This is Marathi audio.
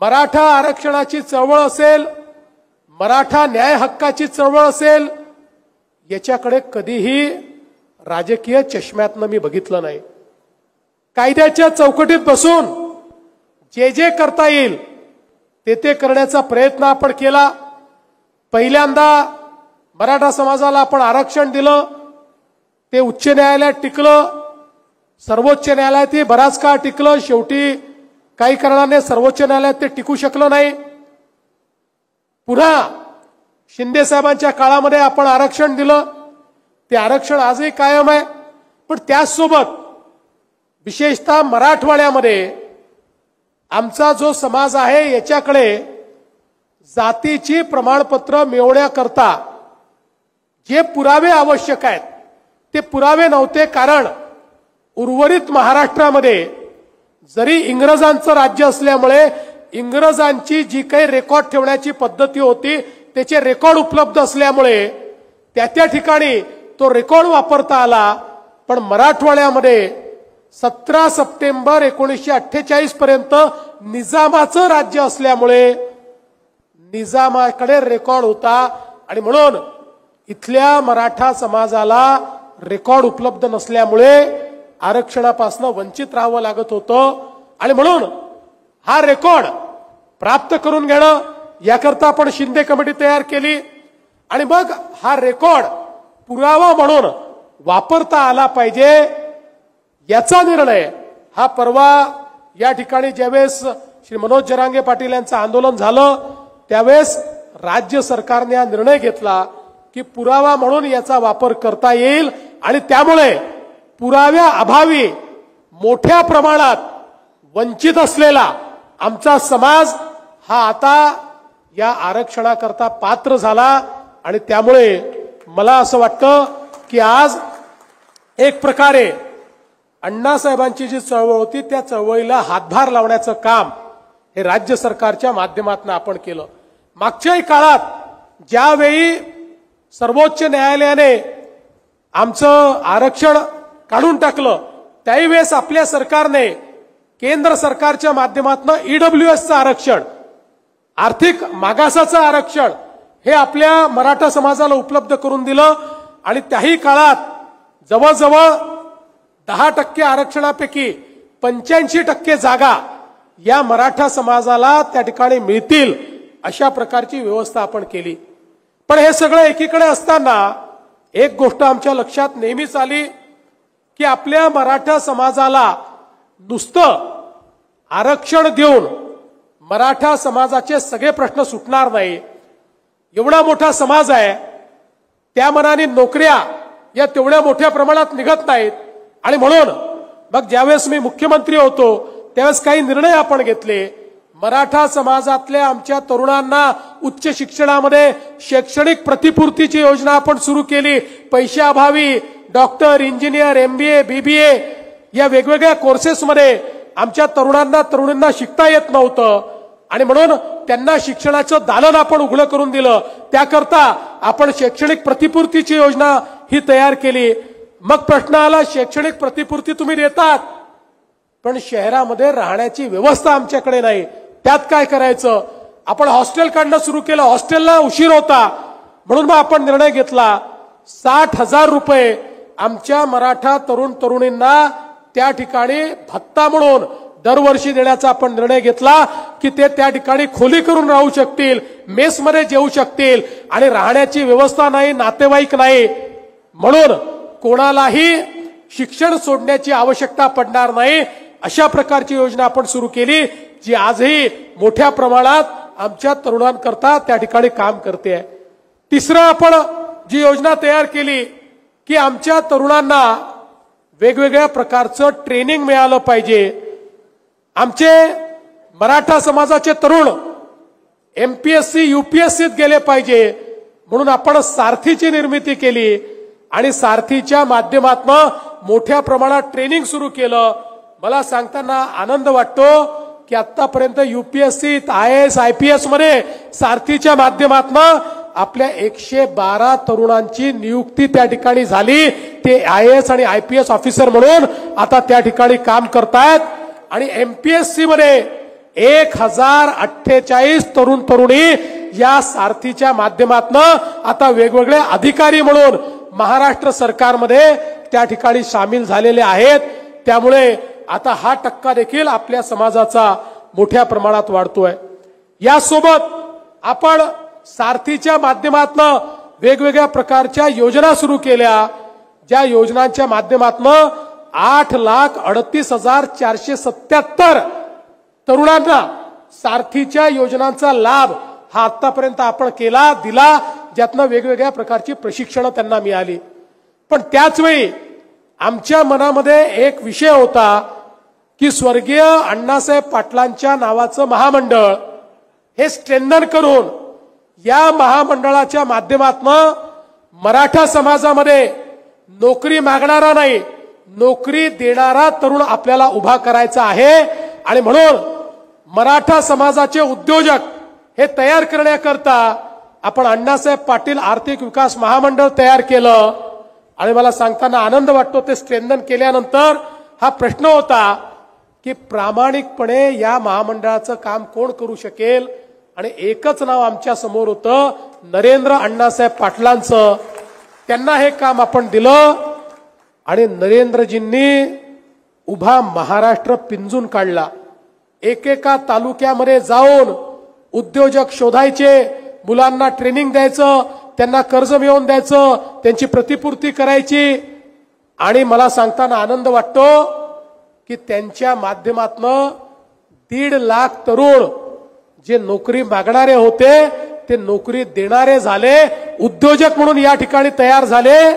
मराठा आरक्षणाची चळवळ असेल, मराठा न्याय हक्काची चळवळ असेल, याच्याकडे कधीही राजकीय चष्म्यातनं मी बघितलं नाही. कायद्याच्या चौकटीत बसून जे जे करता येईल ते करण्याचा प्रयत्न आपण केला. पहिल्यांदा मराठा समाजाला आपण आरक्षण दिलं, ते उच्च न्यायालयात टिकलं, सर्वोच्च न्यायालयातही बराच काळ टिकलं. शेवटी काही कारणाने सर्वोच्च न्यायालयात ते टिकू शकलं नाही. पुन्हा शिंदे साहेबांच्या काळामध्ये आपण आरक्षण दिलं, ते आरक्षण आजही कायम आहे. पण त्याचसोबत विशेषतः मराठवाड्यामध्ये आमचा जो समाज आहे याच्याकडे जातीची प्रमाणपत्र मिळवण्याकरता जे पुरावे आवश्यक आहेत ते पुरावे नव्हते. कारण उर्वरित महाराष्ट्रामध्ये जरी इंग्रजांचं राज्य असल्यामुळे इंग्रजांची जी काही रेकॉर्ड ठेवण्याची पद्धती होती त्याचे रेकॉर्ड उपलब्ध असल्यामुळे त्या ठिकाणी तो रेकॉर्ड वापरता आला. पण मराठवाड्यामध्ये 17 सप्टेंबर 1948 पर्यंत निजामाचं राज्य असल्यामुळे निजामाकडे रेकॉर्ड होता आणि म्हणून इथल्या मराठा समाजाला रेकॉर्ड उपलब्ध नसल्यामुळे आरक्षणापासून वंचित राहावं लागत होतं. आणि म्हणून हा रेकॉर्ड प्राप्त करून घेणं याकरता आपण शिंदे कमिटी तयार केली आणि मग हा रेकॉर्ड पुरावा म्हणून वापरता आला पाहिजे याचा निर्णय हा परवा या ठिकाणी ज्यावेळेस श्री मनोज जरांगे पाटील यांचं आंदोलन झालं त्यावेळेस राज्य सरकारने हा निर्णय घेतला की पुरावा म्हणून याचा वापर करता येईल. आणि त्यामुळे पुराव्या अभावी मोठ्या प्रमाणात वंचित असलेला आमचा समाज हा आता या आरक्षणाकरता पात्र झाला. आणि त्यामुळे मला असं वाटतं की आज एक प्रकारे अण्णासाहेबांची जी चळवळ होती त्या चळवळीला हातभार लावण्याचं काम हे राज्य सरकारच्या माध्यमातून आपण केलं. मागच्याही काळात ज्यावेळी सर्वोच्च न्यायालयाने आमचं आरक्षण काढून टाकलं त्याही वेळेस आपल्या सरकारने केंद्र सरकारच्या माध्यमातून ईडब्ल्यूएसचं आरक्षण, आर्थिक मागासाचं आरक्षण हे आपल्या मराठा समाजाला उपलब्ध करून दिलं. आणि त्याही काळात जवळजवळ 10% आरक्षणापैकी 85% जागा या मराठा समाजाला त्या ठिकाणी मिळतील अशा प्रकारची व्यवस्था आपण केली. पण हे सगळं एकीकडे असताना एक गोष्ट आमच्या लक्षात नेहमीच आली की आपल्या मराठा समाजाला नुसतं आरक्षण देऊन मराठा समाजाचे सगळे प्रश्न सुटणार नाही. एवढा मोठा समाज आहे, त्या मनाने नोकऱ्या या तेवढ्या मोठ्या प्रमाणात निघत नाहीत. आणि म्हणून मग ज्यावेळेस मी मुख्यमंत्री होतो त्यावेळेस काही निर्णय आपण घेतले. मराठा समाजातल्या आमच्या तरुणांना उच्च शिक्षणामध्ये शैक्षणिक प्रतिपूर्तीची योजना आपण सुरू केली. पैशाअभावी डॉक्टर, इंजिनियर, MBA, BBA या वेगवेगळ्या कोर्सेसमध्ये आमच्या तरुणींना शिकता येत नव्हतं आणि म्हणून त्यांना शिक्षणाचं दालन आपण उघडं करून दिलं. त्याकरता आपण शैक्षणिक प्रतिपूर्तीची योजना ही तयार केली. मग प्रश्न आला, शैक्षणिक प्रतिपूर्ती तुम्ही देतात पण शहरामध्ये राहण्याची व्यवस्था आमच्याकडे नाही, त्यात काय करायचं? आपण हॉस्टेल काढणं सुरू केलं. हॉस्टेलला उशीर होता म्हणून मग आपण निर्णय घेतला 60,000 रुपये आमच्या मराठा तरुणींना त्या ठिकाणी भत्ता म्हणून दरवर्षी देण्याचा आपण निर्णय घेतला की ते त्या ठिकाणी खोली करून राहू शकतील, मेसमध्ये जेवू शकतील आणि राहण्याची व्यवस्था नाही, नातेवाईक नाही, म्हणून कोणालाही शिक्षण सोडण्याची आवश्यकता पडणार नाही अशा प्रकारची योजना आपण सुरू केली जी आजही मोठ्या प्रमाणात आमच्या तरुणांकरता त्या ठिकाणी काम करते. तिसरं आपण जी योजना तयार केली की आमच्या तरुणांना वेगवेगळ्या प्रकारचं ट्रेनिंग मिळालं पाहिजे. आमचे मराठा समाजाचे तरुण MPSC UPSCत गेले पाहिजे म्हणून आपण सारथीची निर्मिती केली आणि सारथीच्या माध्यमातून मोठ्या प्रमाणात ट्रेनिंग सुरू केलं. मला सांगताना आनंद वाटतो की आतापर्यंत UPSC, IAS, IPS मध्ये सारथीच्या माध्यमातून आपल्या 112 तरुणांची नियुक्ती त्या ठिकाणी झाली. ते IAS आणि IPS ऑफिसर म्हणून आता त्या ठिकाणी काम करतायत. आणि MPSC मध्ये 1048 तरुण तरुणी या सारथीच्या माध्यमातून आता वेगवेगळे अधिकारी म्हणून महाराष्ट्र सरकारमध्ये त्या ठिकाणी सामील झालेले आहेत। त्यामुळे आता हा टक्का देखील आपल्या समाजाचा मोठ्या प्रमाणात वाढतोय। यासोबत आपण सारथीच्या माध्यमातून वेगवेगळ्या प्रकारच्या योजना सुरू केल्या, ज्या योजनांच्या माध्यमातून 8,38,477 तरुणांना सारथीच्या योजनांचा लाभ हा आतापर्यंत आपण दिला, ज्यातनं वेगवेगळ्या प्रकारची प्रशिक्षण त्यांना मिळाली। पण त्याच वेळी आमच्या मनामध्ये एक विषय होता की स्वर्गीय अण्णासाहेब पाटलांच्या नावाचं महामंडळ हे स्ट्रेंथन करून या महामंडळाच्या माध्यमातून मराठा समाजामध्ये नोकरी मागणारा नाही, नोकरी देणारा तरुण आपल्याला उभा करायचा आहे। आणि म्हणून मराठा समाजाचे उद्योजक हे तयार करण्याकरता आपण अण्णासाहेब पाटील आर्थिक विकास महामंडळ तयार केलं। आणि मला सांगताना आनंद वाटतो, ते स्ट्रेंथन केल्यानंतर हा प्रश्न होता की प्रामाणिकपणे या महामंडळाचं काम कोण करू शकेल, आणि एकच नाव आमच्या समोर होतं, नरेंद्र अण्णासाहेब पाटलांचं। त्यांना हे काम आपण दिलं आणि नरेंद्रजींनी उभा महाराष्ट्र पिंजून काढला। एकेका तालुक्यामध्ये जाऊन उद्योजक शोधायचे, मुलांना ट्रेनिंग द्यायचं, त्यांना कर्ज मिळवून द्यायचं, त्यांची प्रतिपूर्ती करायची। आणि मला सांगताना आनंद वाटतो की त्यांच्या माध्यमातून 1.5 लाख तरुण जे नोकरी मागणारे होते ते नोकरी देणारे झाले, उद्योजक म्हणून या ठिकाणी तयार झाले।